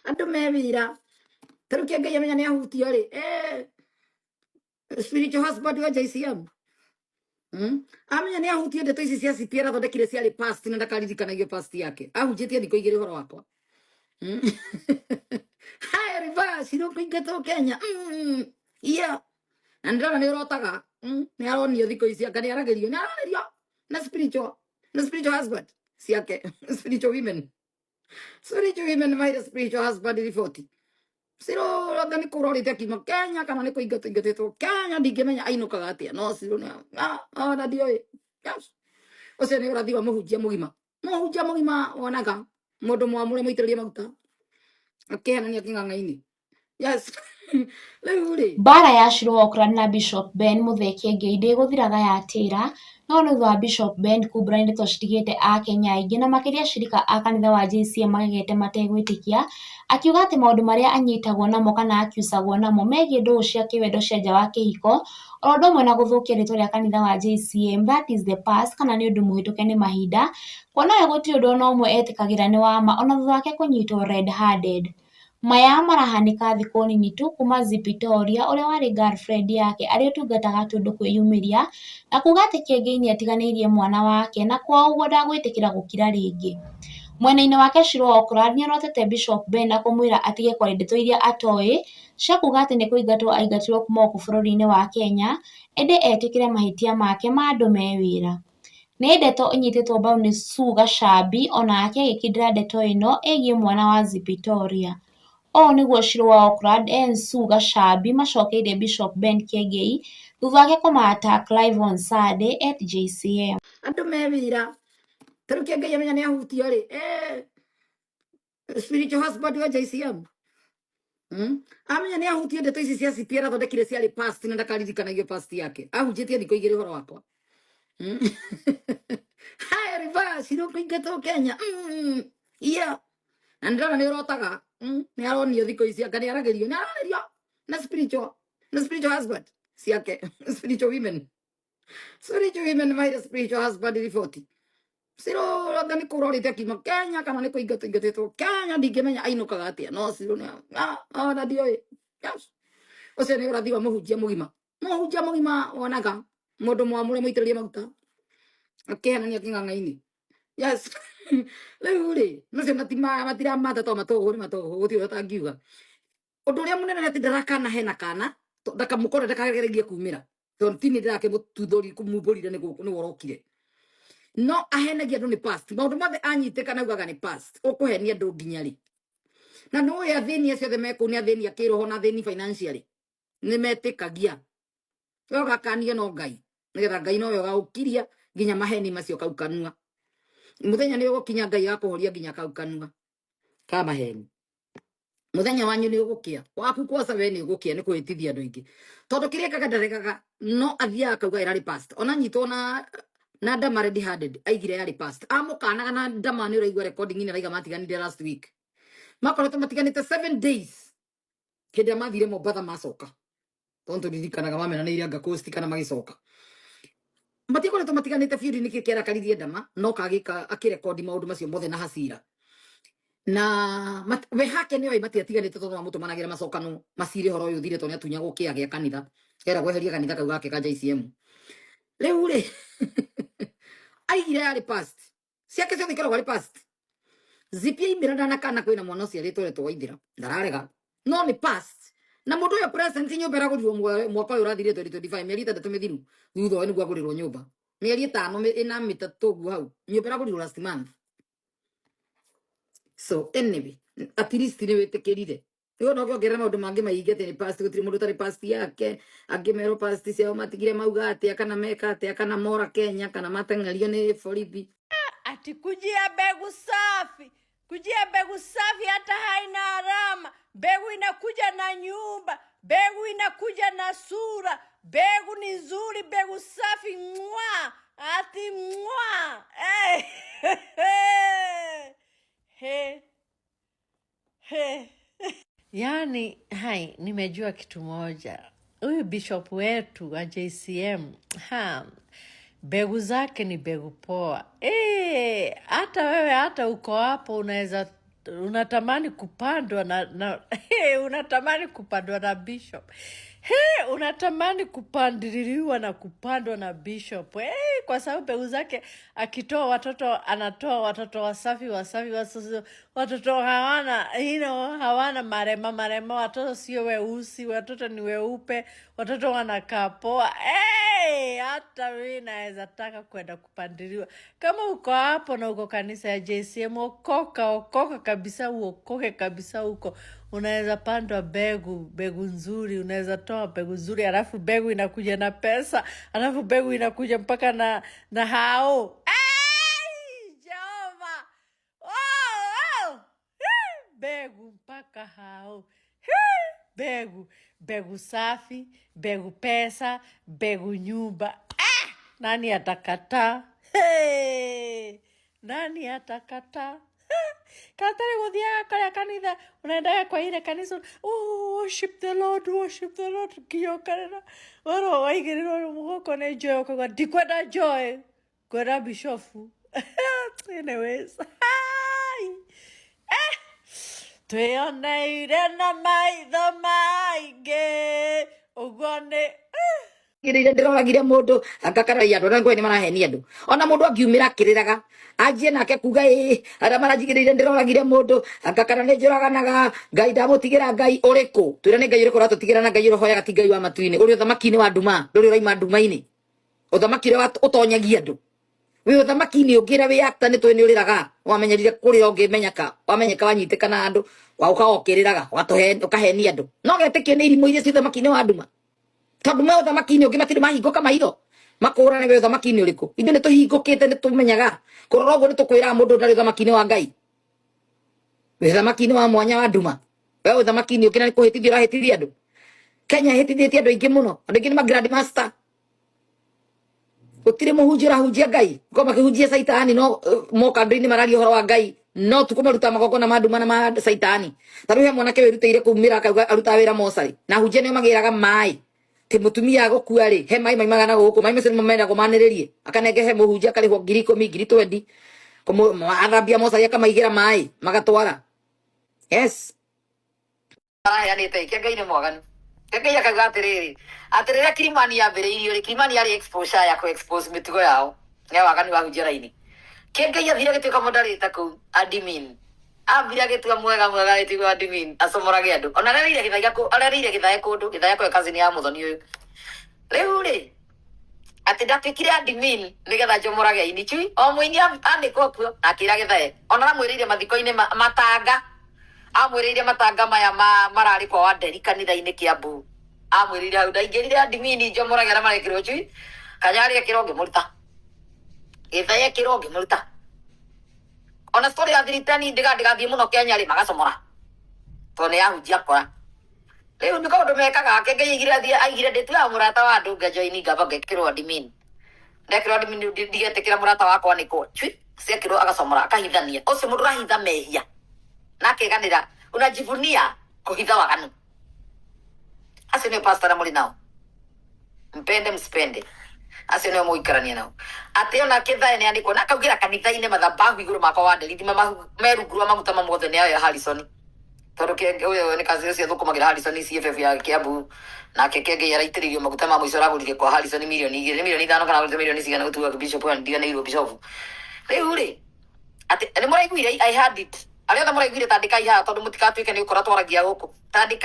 Andu mewira. Tarukia Ngai amenya ni ahutio ri. Spiritual husband wa JCM. Amenya ni ahutio ndeto ici cia CPR athondekire ciarĩ past na ndakaririkanagia past yake. Ahunjĩtie thikũ igĩrĩ ũhoro wakwa. Hai reverse iro kuingatwo Kenya. Yeah. Na ndĩrona nĩ ũrotaga. Nĩ aronio thikũ ici anga nĩ aragerio. Nĩ aragerio na spiritual husband ciake. Spiritual women. Spiritual women made a spiritual husband report. Siro rada ni kurorite kima Kenya kana ni kuingatwo Kenya ndingĩmenya ainũkaga atĩa no siro nĩ na ndioi. Yes. Ucio nĩ ũrathi wa mũhunjia mũgima wonaga mũndũ mwamũre mũitĩrĩrie maguta akĩhenania kĩng'ang'a-inĩ. Yes. Mbara ya Shirũ wa Ũkũrani na Bishop Ben Mutheki Ngei ndĩgũthiraga yatĩra no nĩ ũndũ wa Bishop Ben kumbũra ndeto citigĩte Akenya aingĩ na makĩria cirika a kanitha wa JCM magegete mategwĩtĩkia, akiuga atĩ maũndũ marĩa anyitagwo namo kana akiucagwo namo megiĩ ndũgũ cia kĩwendo cia nja wa kĩhiko o ũndũ ũmwe na gũthũkia rĩtwa rĩa kanitha wa JCM, that is the past, kana nĩ ũndũ mũhĩtũke nĩ mahinda, kuona we gũtirĩ ũndũ ona ũmwe etĩkagĩra nĩ wa ma ona thutha wake kũnyitwo red handed. Maya marahanĩka thikũ nini tu kuma Zipitoria ũrĩa warĩ girlfriend yake arĩa ũtungataga tũndũ kwĩyumĩria na kuga atĩ Kĩengei nĩ atiganĩirie mwana wake na kwa ũguo ndagwĩtĩkĩra gũkira rĩngĩ. Mwena-inĩ wake Shirũ wa Ũkũrani nĩarotete Bishop Ben na kũmwĩra atige kwaria ndeto iria atoĩ cia kuga atĩ nĩ kũingatwo aingatirwo kuma gũkũ bũrũri-inĩ wa Kenya ĩndĩ etĩkĩre mahĩtia make ma andũ me wĩra. Nĩ ndeto inyitĩtwo mbaru nĩ Sue Gachambi onake agĩkindĩra ndeto ĩno ĩgiĩ mwana wa Zipitoria. O nĩguo Shirũ wa Ũkũrani Sue Gachambi macokeirie Bishop Ben Kĩengei thutha wake kũma-attack live on Sunday at JCM. Andu mewira. Tarukia Ngai amenya ni ahutio ri. Spiritual husband wa JCM. Amenya ni ahutio ndeto ici cia CPR athondekire ciarĩ past na ndakaririkanagia past yake. Ahunjĩtie thikũ igĩrĩ ũhoro wakwa. Hai reverse iro kuingatwo Kenya. Yeah. Na ndĩrona nĩ ũrotaga. Nĩ aronio thikũ ici anga nĩ aragerio. Nĩ aragerio na spiritual husband ciake. Spiritual women. Spiritual women made a spiritual husband report. Siro rada ni kurorite kima Kenya kana ni kuingatwo Kenya ndingĩmenya ainũkaga atĩa no siro nĩ na ndioi. Yes. Ucio nĩ ũrathi wa mũhunjia mũgima wonaga mũndũ mwamũre mũitĩrĩrie maguta akĩhenania kĩng'ang'a-inĩ. Yes. Rĩu rĩ macio matiramata to matũhũ nĩ matũhũ gũtirĩ ũtangiuga ũndũ ũrĩa mũnene nĩ atĩ ndarakana hena kana ndakamũkora ndakagererie kumĩra tondũ ti nĩ ndĩrakĩmũtuthũri kũmumbũrire nĩ worokire no ahenagia andũ nĩ past maũndũ mothe anyitĩka naugaga nĩ past ũkũhenia andũ nginya rĩ na no ya athĩni acio othe mekũu nĩ athĩni akĩroho na athĩni financially nĩ metĩkagia we gakania no Ngai nĩgetha Ngai nowe ũgaũkiria nginya maheni macio kau kanua muthenya nĩ ũgũkinya Ngai agakũhoria nginya kau kanua ka maheni muthenya wanyu nĩ ũgũkĩa waku kwosa we nĩ ũgũkĩa nĩ kwĩtithia andũ aingĩ tondũ kĩrĩa kaga ndaregaga no athiaga kauga ĩrarĩ past ona nyitwo na ndama red handed aigire yarĩ past amũkanaga na ndama nĩ ũraigua recording ĩno araiga matiganire last week makoretwo matiganĩte 7 days hĩndĩ mathire Mombatha macoka tondu ririkanaga mamenanĩire anga coast kana magĩcoka matikoretwo matiganĩte biũ nĩkĩ kĩarakaririe ndama no kagĩka akĩrekondi maũndũ macio mothe na hasira na we hake nĩoĩ matiatiganĩte tondũ mamũtũmanagĩra macokano macire horo ũyũ thire tondũ nĩ atunyagwo kĩa gĩa kanitha era gweheria kanitha kau gake ka JCM rĩu rĩ aigire yarĩ past ciake ciothe ikoragwo arĩ past Zipia imĩra ndanakana kwĩna mwana ũcio arĩtworetwo Waithĩra ndararega no nĩ past na mũndũ ũyũ present nyũmba ĩragũrirwo mwaka ũyũ ũrathirire 2025 mĩeri 3 mĩthiru thutha ũyũ nĩguo agũrirwo nyũmba mĩeri 5 ĩna mĩtatũ ũguo hau nyũmba ĩragũrirwo last month so anyway at least nĩ wĩtĩkĩrire rĩu no kĩongerera maũndũ mangĩ maingĩ atĩ nĩ past gũtirĩ mũndũ ũtarĩ past yake angĩ merwo past ciao matigire mauga atĩa kana meka atĩa kana mora Kenya kana mateng'erio nĩ borithi ati kujia mbegu safi hata haina alama. Mbegu inakuja na nyumba, mbegu inakuja na sura, mbegu ni nzuri, mbegu safi mwa ati mwa Yani hai nimejua kitu moja, huyu bishop wetu wa JCM mbegu zake ni mbegu poa. Hata wewe hata uko hapo unaweza unatamani kupandwa na unatamani kupandwa na bishop. Unatamani kupandiliwa na kupandwa na bishop. Kwa sababu mbegu zake akitoa watoto, anatoa watoto wasafi, watoto hawana marema, watoto sio weusi, watoto ni weupe, watoto wanakaa poa. Hata mimi naweza taka kwenda kupandiliwa. Kama uko hapo na uko kanisa ya JCM, okoka kabisa, uokoke kabisa huko. Unaweza pandwa mbegu nzuri, unaweza toa mbegu nzuri, alafu mbegu inakuja na pesa, alafu mbegu inakuja mpaka na hao. Jehova! Mbegu mpaka hao. Mbegu safi, mbegu pesa, mbegu nyumba. Nani atakataa? Nani atakataa? Katari guthiaga karia kanitha, unaendaga kwa ile kanisa, worship the Lord, kiokarera waro waigirirwo mugoko ne joy, ukaga ndikwenda joy, kwenda bishofu. Anyways, tweoneire na maitho maingi ugone Girire ndiroragire mundu akakaraia andu ngwe ni marahenia andu ona mundu angiumira akiriraga anjie nake kuga ara marajigirire ndiroragire mundu akakara ni njuraganaga ngai ndamutigira ngai uriku twira ni ngai uriku ratutigira na ngai roho ya gati ngai wa matuini uri uthamaki-ini wa nduma nduri uraima nduma-ini uthamaki wa utonyagia andu wi uthamaki-ini ungira wi actor ni twi ni uriraga wamenyerire kurira ungimenyeka wamenyeka wanyitika na andu wa ukahokiriraga ukahenia andu no getekio ni irimu iria ci uthamaki-ini wa nduma tondu me uthamaki-ini ungi matiri mahinguka maitho makurane we uthamaki-ini uriku ithu ni tuhingukite ni tumenyaga kurora uguo ni tukwira mundu ndari uthamaki-ini wa ngai we uthamaki-ini wa mwanya wa nduma we uthamaki-ini ukina ni kuhitithia urahitithia andu Kenya hitithitie andu aingi muno andu aingi ni grand master utire muhunjia urahunjia ngai ko makihunjia saitani no moka andu-ini mararia uhoro wa ngai no tukumaruta magongona ma nduma na ma saitani taru he mwanake wirutire kumira akauga aruta wira mosari na hunjia ni magiraga mai ti mutumia agukua ri he mai magana guku mai macio mamenda kumaniririe akanenge he muhunjia karihwo 10,000 20 athambia mosari akamaigira mai magatwara yes yanite kengai ni mwaganu kengai akauga atiriri Kilimani yambiriirio ri Kilimani yari exposure ya ku expose mitugo yao ni waganu wa hunjia raini kengai athire gituika mondarita ku admin ambira gituga mwega gituga admin asomorage andu ona rerire githae kundu githae kwa kazi ni ya muthoni uyu riu ri ati ndatuikire admin nigetha njomorage ini chui o muini andikwo kuo akira githae ona ramwirire mathiko-ini matanga amwirire matanga maya marari kwa Wanderi kanitha-ini Kiambu amwirire hau ndaingirire admin njomorage ara marekirwo chui kanyari akironge muruta githae kironge muruta ona story ya thiritani ndigathie muno Kenya ri magacomora to ne ahunjia kora riu ni kaundu mekaga ake ngai aigire ndituga murata wa andu ngajoini ngamba ngekirwo admin ndekirwo admin ndigetekira murata wakwa niko chui sekirwo agacomora akahithania ucio mundu rahitha mehia nake ganira unajivunia kuhitha waganu acio ni pastor amuri nao mpende msipende acio ni muikarania nao ati ona kithae ni andikwo na kaugira kanitha-ini mathabahu iguru makwa Wanderi thima merungurwa maguta mamothe ni ayo ya Harrison tondu uyu ni kazi ucio thukumagira Harrison CFF ya Kiambu nake kengi araitiririo maguta ma muico aragurire kwa Harrison milioni 5 kana milioni cigana gutuga bishop wa ndiganirwo bishop riu ri ati ni muraiguire I had it aria muraiguire tandika iha tondu mutikatuike ni ukora twaragia guku tandika